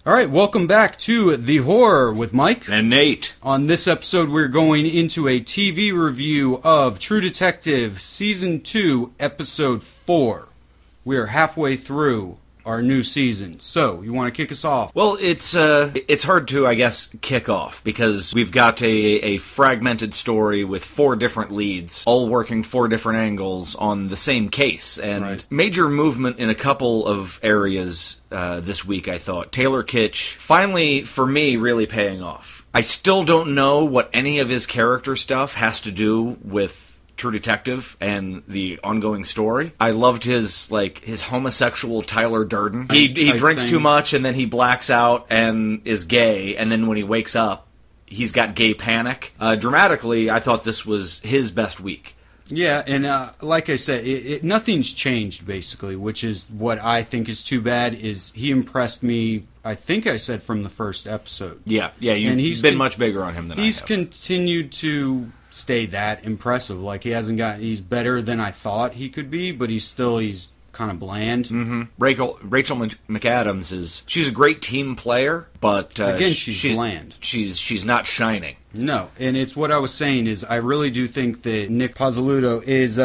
All right, welcome back to The Horror with Mike. And Nate. On this episode, we're going into a TV review of True Detective Season 2, Episode 4. We are halfway through our new season. So, you want to kick us off? Well, it's hard to, I guess, kick off, because we've got a fragmented story with 4 different leads, all working 4 different angles on the same case, and major movement in a couple of areas this week, I thought. Taylor Kitsch, finally, for me, really paying off. I still don't know what any of his character stuff has to do with True Detective and the ongoing story. I loved his homosexual Tyler Durden. He drinks too much and then he blacks out and is gay, and then when he wakes up, he's got gay panic. Dramatically, I thought this was his best week. Yeah, and like I said, nothing's changed, basically, which is what I think is too bad, is he impressed me, I think I said, from the first episode. Yeah, you've been much bigger on him than I have. He's continued to stay that impressive. Like, he's better than I thought he could be, but he's kind of bland. Mm-hmm. Rachel McAdams she's a great team player, but again, she's bland. She's not shining. No, and it's what I was saying is I really do think that Nick Pizzolatto is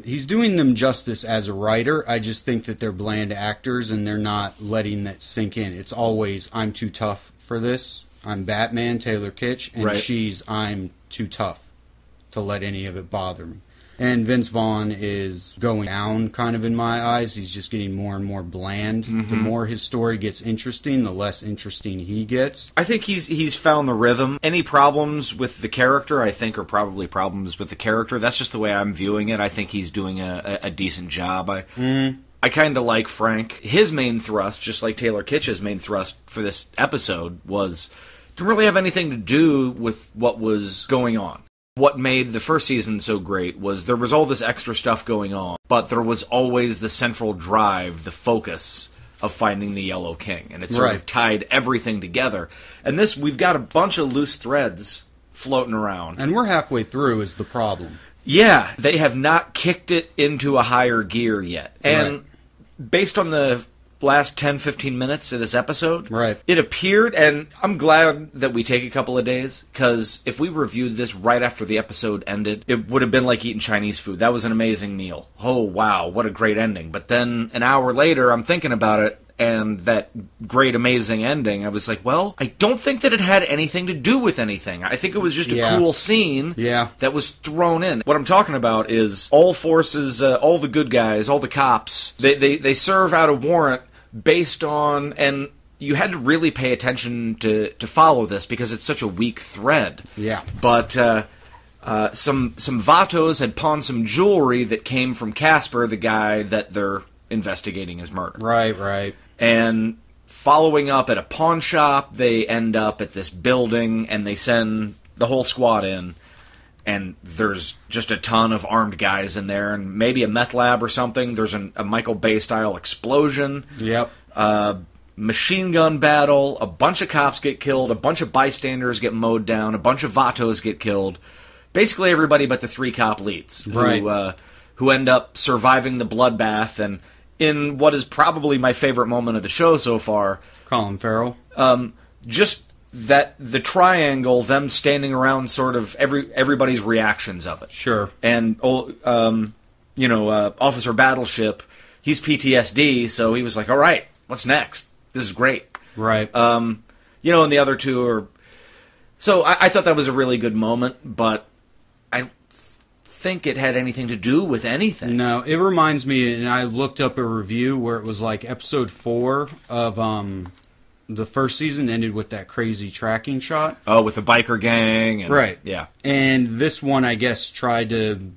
he's doing them justice as a writer. I just think that they're bland actors and they're not letting that sink in. It's always, I'm too tough for this. I'm Batman, Taylor Kitsch, and I'm too tough to let any of it bother me. And Vince Vaughn is going down kind of in my eyes. He's just getting more and more bland. Mm-hmm. The more his story gets interesting, the less interesting he gets. I think he's found the rhythm. Any problems with the character, I think, are probably problems with the character. That's just the way I'm viewing it. I think he's doing a decent job. I kind of like Frank. His main thrust, just like Taylor Kitsch's main thrust for this episode, didn't really have anything to do with what was going on. What made the first season so great was there was all this extra stuff going on, but there was always the central drive, the focus of finding the Yellow King, and it sort of tied everything together. And this, we've got a bunch of loose threads floating around. And we're halfway through is the problem. Yeah, they have not kicked it into a higher gear yet. And based on the last 10-15 minutes of this episode, it appeared, and I'm glad that we take a couple of days, because if we reviewed this right after the episode ended, it would have been like eating Chinese food. That was an amazing meal. Oh, wow, what a great ending. But then an hour later, I'm thinking about it, and that great, amazing ending, I was like, well, I don't think that it had anything to do with anything. I think it was just a cool scene that was thrown in. What I'm talking about is all forces, all the good guys, all the cops, they serve out a warrant based on, and you had to really pay attention to follow this because it's such a weak thread. Yeah. But some Vatos had pawned some jewelry that came from Casper, the guy that they're investigating his murder. Right. And following up at a pawn shop, they end up at this building, and they send the whole squad in. And there's just a ton of armed guys in there, and maybe a meth lab or something. There's a Michael Bay-style explosion. Yep. Machine gun battle. A bunch of cops get killed. A bunch of bystanders get mowed down. A bunch of Vatos get killed. Basically everybody but the 3 cop leads. Who end up surviving the bloodbath. And in what is probably my favorite moment of the show so far, Colin Farrell. Just that the triangle, them standing around, sort of everybody's reactions of it. Sure. And Officer Battleship, he's PTSD, so he was like, all right, what's next? This is great. Right. And the other 2 are... So I thought that was a really good moment, but I think it had anything to do with anything. No, it reminds me, and I looked up a review where it was like episode 4 of... the first season ended with that crazy tracking shot. Oh, with the biker gang. Right. Yeah. And this one, I guess, tried to,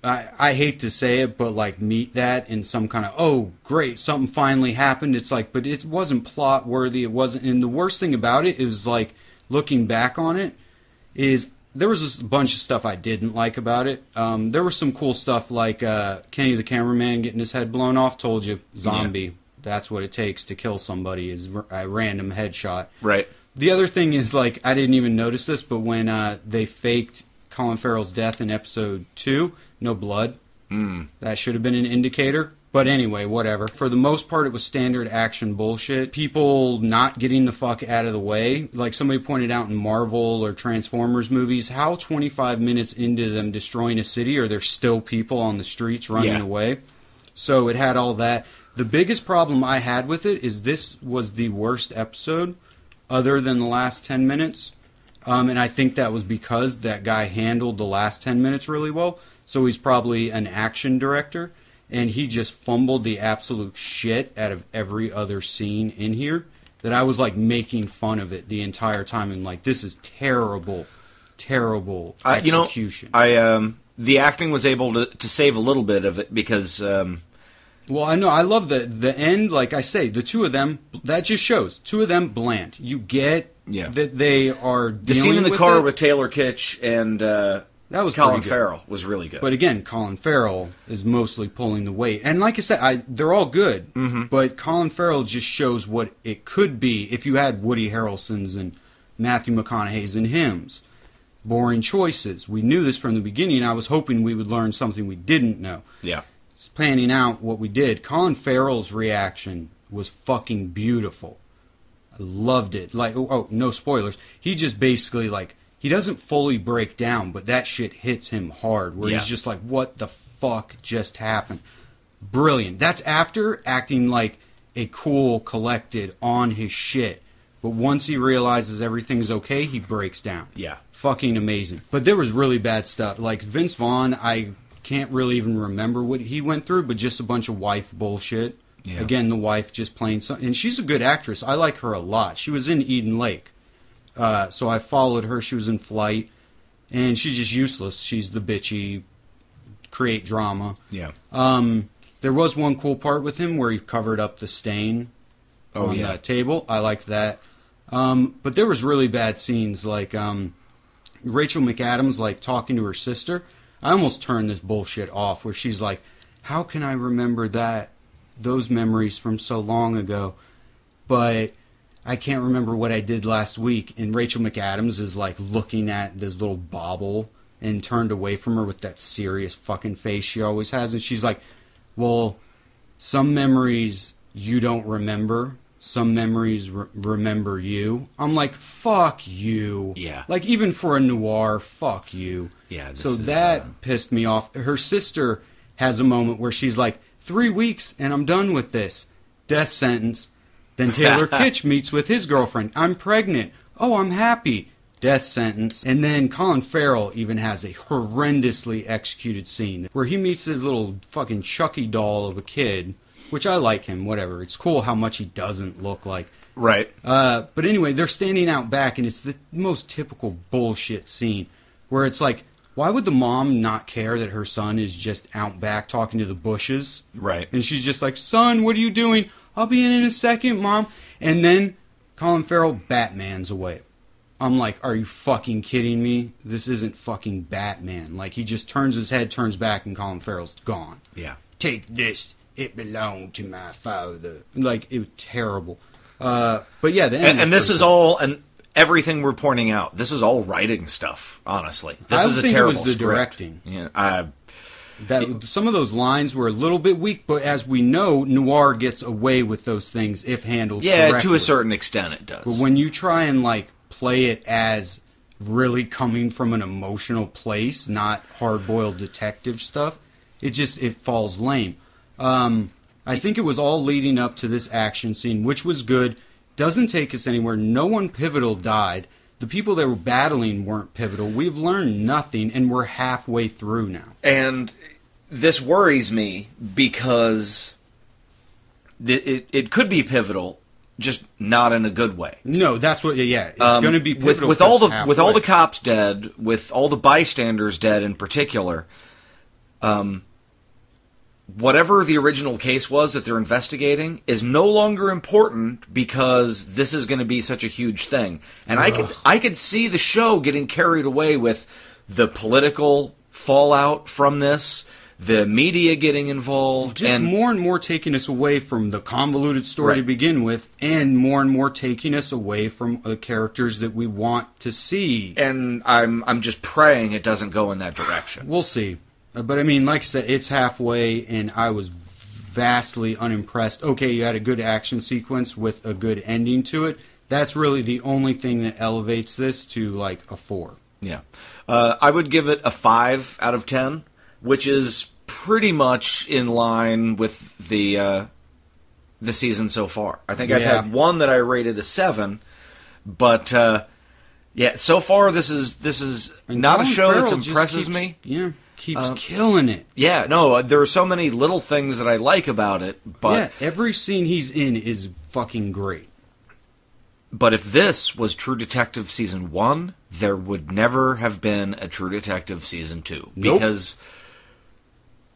I hate to say it, but like meet that in some kind of, oh, great, something finally happened. It's like, but it wasn't plot worthy. It wasn't. And the worst thing about it is, like, looking back on it, is there was a bunch of stuff I didn't like about it. There was some cool stuff like Kenny the cameraman getting his head blown off. Told you, zombie. Yeah. That's what it takes to kill somebody, is a random headshot. Right. The other thing is, like, I didn't even notice this, but when they faked Colin Farrell's death in episode 2, no blood. That should have been an indicator. But anyway, whatever. For the most part, it was standard action bullshit. People not getting the fuck out of the way. Like somebody pointed out in Marvel or Transformers movies, how 25 minutes into them destroying a city are there still people on the streets running away? So it had all that. The biggest problem I had with it is this was the worst episode other than the last 10 minutes. And I think that was because that guy handled the last 10 minutes really well. So he's probably an action director. And he just fumbled the absolute shit out of every other scene in here that I was like making fun of it the entire time and like, this is terrible, terrible execution. The acting was able to save a little bit of it because... Well, I know. I love the end. Like I say, the two of them, that just shows. Two of them bland. You get that they are dealing the scene in the with car it. with Taylor Kitsch and that was Colin Farrell was really good. But again, Colin Farrell is mostly pulling the weight. And like I said, they're all good. Mm-hmm. But Colin Farrell just shows what it could be if you had Woody Harrelson's and Matthew McConaughey's and him's. Boring choices. We knew this from the beginning. I was hoping we would learn something we didn't know. Yeah. Planning out what we did. Colin Farrell's reaction was fucking beautiful. I loved it. Like, no spoilers. He just basically, like, he doesn't fully break down, but that shit hits him hard, where he's just like, what the fuck just happened? Brilliant. That's after acting like a cool, collected, on his shit. But once he realizes everything's okay, he breaks down. Yeah. Fucking amazing. But there was really bad stuff. Like, Vince Vaughn, I can't really even remember what he went through, but just a bunch of wife bullshit. Yeah. Again, the wife just playing something. And she's a good actress. I like her a lot. She was in Eden Lake. So I followed her. She was in Flight. And she's just useless. She's the bitchy, create drama. Yeah. There was one cool part with him where he covered up the stain on the table. I liked that. But there was really bad scenes, like Rachel McAdams, like, talking to her sister. I almost turned this bullshit off, where she's like, how can I remember those memories from so long ago, but I can't remember what I did last week. And Rachel McAdams is like looking at this little bauble and turned away from her with that serious fucking face she always has. And she's like, well, some memories you don't remember. Some memories remember you. I'm like, fuck you. Yeah. Like, even for a noir, fuck you. Yeah. So that pissed me off. Her sister has a moment where she's like, 3 weeks and I'm done with this. Death sentence. Then Taylor Kitsch meets with his girlfriend. I'm pregnant. Oh, I'm happy. Death sentence. And then Colin Farrell even has a horrendously executed scene where he meets this little fucking Chucky doll of a kid, which I like him, whatever. It's cool how much he doesn't look like. Right. But anyway, they're standing out back, and it's the most typical bullshit scene where it's like, why would the mom not care that her son is just out back talking to the bushes? Right. And she's just like, son, what are you doing? I'll be in a second, Mom. And then Colin Farrell Batman's away. I'm like, are you fucking kidding me? This isn't fucking Batman. Like, he just turns his head, turns back, and Colin Farrell's gone. Yeah. Take this. It belonged to my father. Like, it was terrible. But yeah, the end. And this is all, and everything we're pointing out, this is all writing stuff, honestly. This is a terrible it was the script. Directing. Yeah, some of those lines were a little bit weak, but as we know, noir gets away with those things if handled correctly. Yeah, to a certain extent it does. But when you try and, like, play it as really coming from an emotional place, not hard-boiled detective stuff, it falls lame. I think it was all leading up to this action scene, which was good. Doesn't take us anywhere. No one pivotal died. The people that were battling weren't pivotal. We've learned nothing, and we're halfway through now. And this worries me because it could be pivotal, just not in a good way. No, that's what. Yeah, it's going to be pivotal with all the cops dead, with all the bystanders dead in particular. Whatever the original case was that they're investigating is no longer important because this is going to be such a huge thing. And I could see the show getting carried away with the political fallout from this, the media getting involved. Just and more taking us away from the convoluted story to begin with, and more taking us away from the characters that we want to see. And I'm just praying it doesn't go in that direction. We'll see. But, I mean, like I said, it's halfway, and I was vastly unimpressed. Okay, you had a good action sequence with a good ending to it. That's really the only thing that elevates this to like a 4. Yeah. I would give it a 5 out of 10, which is pretty much in line with the season so far. I think I've had one that I rated a 7, but so far this is not a show that impresses me. Yeah, keeps killing it. Yeah, no, there are so many little things that I like about it, but every scene he's in is fucking great. But if this was True Detective Season 1, there would never have been a True Detective Season 2. Nope. Because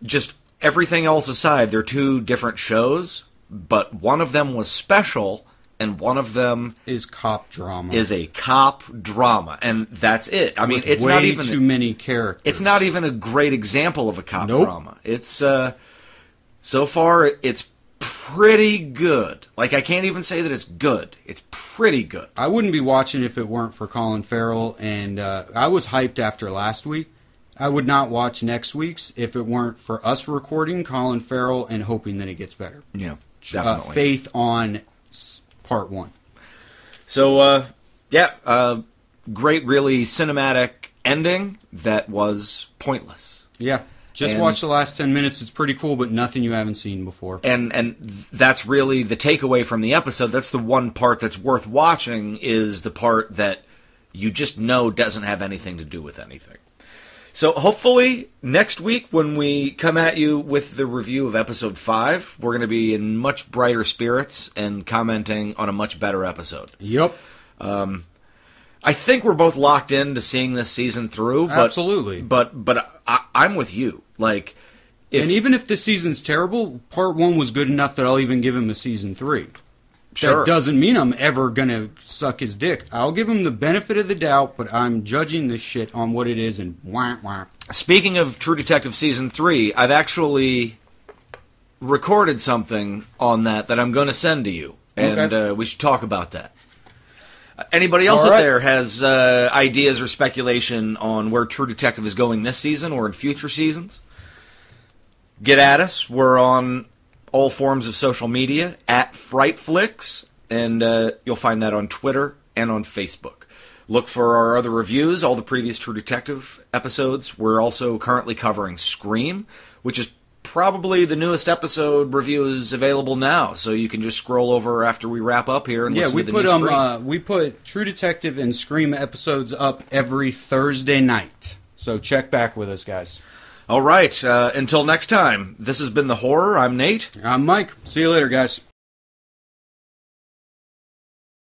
just everything else aside, they're 2 different shows, but one of them was special, and one of them is cop drama. Is a cop drama, and that's it. I mean, it's way not even too many characters. It's not even a great example of a cop drama. It's so far it's pretty good. Like, I can't even say that it's good. It's pretty good. I wouldn't be watching if it weren't for Colin Farrell, and I was hyped after last week. I would not watch next week's if it weren't for us recording Colin Farrell and hoping that it gets better. Yeah, definitely. Faith on part 1. So, great, really cinematic ending that was pointless. Yeah. Just watch the last 10 minutes. It's pretty cool, but nothing you haven't seen before. And that's really the takeaway from the episode. That's the one part that's worth watching, is the part that you just know doesn't have anything to do with anything. So hopefully next week when we come at you with the review of episode 5, we're going to be in much brighter spirits and commenting on a much better episode. Yep. I think we're both locked into seeing this season through. But, absolutely. But I'm with you. Like, and even if the season's terrible, part 1 was good enough that I'll even give him a season 3. Sure. That doesn't mean I'm ever going to suck his dick. I'll give him the benefit of the doubt, but I'm judging this shit on what it is and wah, wah. Speaking of True Detective Season 3, I've actually recorded something on that I'm going to send to you, and we should talk about that. Anybody else out there has ideas or speculation on where True Detective is going this season or in future seasons? Get at us. We're on all forms of social media, at FrightFlix, and you'll find that on Twitter and on Facebook. Look for our other reviews, all the previous True Detective episodes. We're also currently covering Scream, which is probably the newest episode review is available now, so you can just scroll over after we wrap up here and listen to the new Scream. We put True Detective and Scream episodes up every Thursday night, so check back with us, guys. All right, until next time, this has been The Horror. I'm Nate. I'm Mike. See you later, guys.